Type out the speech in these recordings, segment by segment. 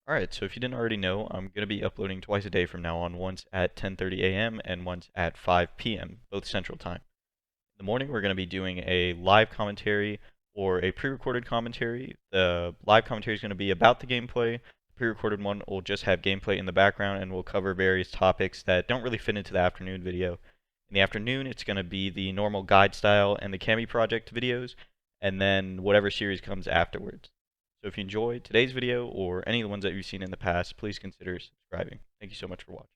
Alright, so if you didn't already know, I'm going to be uploading twice a day from now on, once at 10:30 a.m. and once at 5 p.m., both Central Time. In the morning, we're going to be doing a live commentary or a pre-recorded commentary. The live commentary is going to be about the gameplay. The pre-recorded one will just have gameplay in the background and we'll cover various topics that don't really fit into the afternoon video. In the afternoon, it's going to be the normal guide style and the Cami Project videos, and then whatever series comes afterwards. So if you enjoyed today's video or any of the ones that you've seen in the past, please consider subscribing. Thank you so much for watching.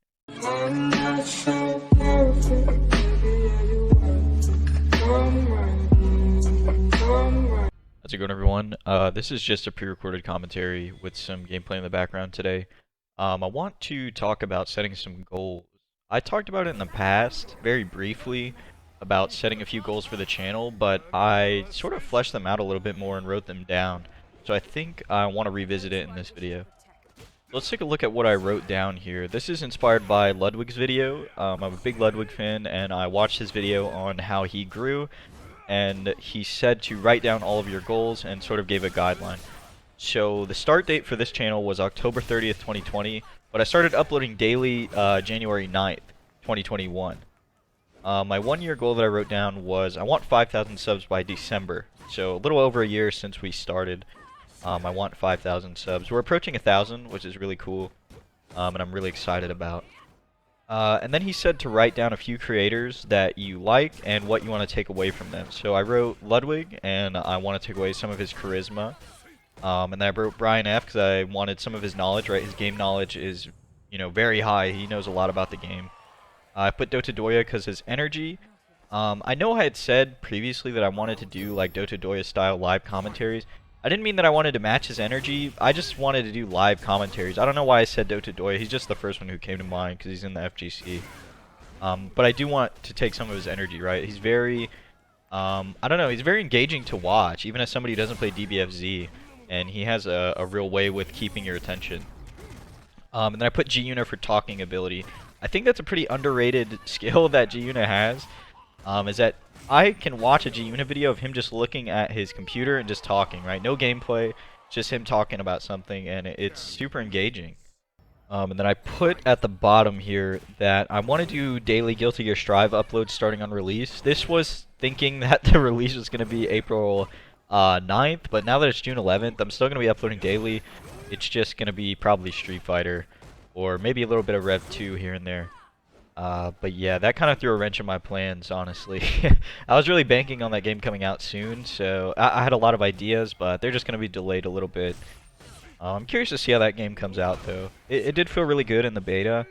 How's it going, everyone? This is just a pre-recorded commentary with some gameplay in the background today. I want to talk about setting some goals. I talked about it in the past, very briefly, about setting a few goals for the channel, but I sort of fleshed them out a little bit more and wrote them down. So I think I want to revisit it in this video. Let's take a look at what I wrote down here. This is inspired by Ludwig's video. I'm a big Ludwig fan, and I watched his video on how he grew, and he said to write down all of your goals and sort of gave a guideline. So the start date for this channel was October 30th, 2020, but I started uploading daily January 9th, 2021. My 1 year goal that I wrote down was I want 5,000 subs by December. So a little over a year since we started. I want 5,000 subs. We're approaching 1,000, which is really cool, and I'm really excited about. And then he said to write down a few creators that you like and what you want to take away from them. So I wrote Ludwig, and I want to take away some of his charisma. And then I wrote Brian F because I wanted some of his knowledge, right? His game knowledge is, very high. He knows a lot about the game. I put Dotodoya because his energy. I know I had said previously that I wanted to do like Dotodoya style live commentaries. I didn't mean that I wanted to match his energy. I just wanted to do live commentaries. I don't know why I said Dotodoya. He's just the first one who came to mind because he's in the FGC. But I do want to take some of his energy, right? He's very, I don't know, he's very engaging to watch, even as somebody who doesn't play DBFZ. And he has a real way with keeping your attention. And then I put G-Una for talking ability. I think that's a pretty underrated skill that G-Una has. Is that I can watch a G-Una video of him just looking at his computer and just talking, right? No gameplay, just him talking about something, and it's super engaging. And then I put at the bottom here that I want to do daily Guilty Gear Strive uploads starting on release. This was thinking that the release was going to be April 9th, but now that it's June 11th, I'm still going to be uploading daily. It's just going to be probably Street Fighter, or maybe a little bit of Rev 2 here and there. But yeah, that kind of threw a wrench in my plans, honestly. I was really banking on that game coming out soon, so I had a lot of ideas, but they're just going to be delayed a little bit. I'm curious to see how that game comes out, though. It did feel really good in the beta,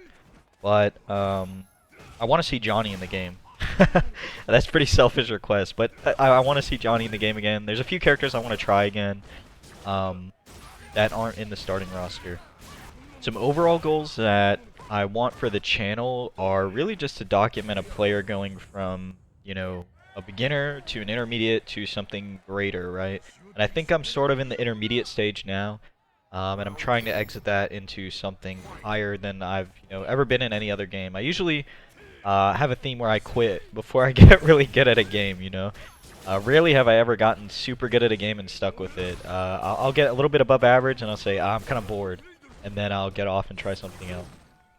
but I want to see Johnny in the game. That's a pretty selfish request, but I want to see Johnny in the game again. There's a few characters I want to try again that aren't in the starting roster. Some overall goals that I want for the channel are really just to document a player going from, a beginner to an intermediate to something greater, right? And I think I'm sort of in the intermediate stage now, and I'm trying to exit that into something higher than I've, ever been in any other game. I usually have a theme where I quit before I get really good at a game, Rarely have I ever gotten super good at a game and stuck with it. I'll get a little bit above average and I'll say, I'm kind of bored, and then I'll get off and try something else.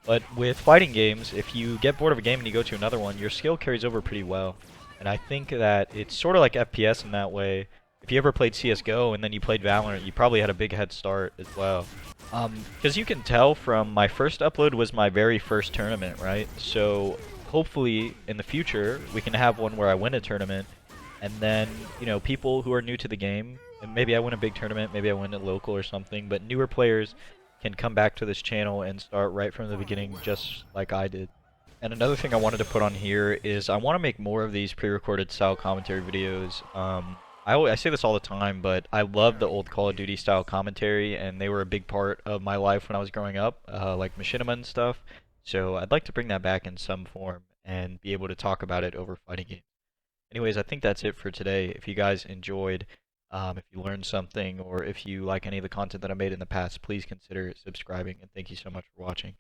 But with fighting games, if you get bored of a game and you go to another one, your skill carries over pretty well. And I think that it's sort of like FPS in that way. If you ever played CSGO and then you played Valorant, you probably had a big head start as well. Because you can tell from my first upload was my very first tournament, right? So hopefully in the future we can have one where I win a tournament, and then, people who are new to the game, and maybe I win a big tournament, maybe I win a local or something, but newer players can come back to this channel and start right from the beginning just like I did. And another thing I wanted to put on here is I want to make more of these pre-recorded style commentary videos. I say this all the time, but I love the old Call of Duty style commentary, and they were a big part of my life when I was growing up, like Machinima and stuff. So I'd like to bring that back in some form and be able to talk about it over fighting games. Anyways, I think that's it for today. If you guys enjoyed, if you learned something, or if you like any of the content that I made in the past, please consider subscribing, and thank you so much for watching.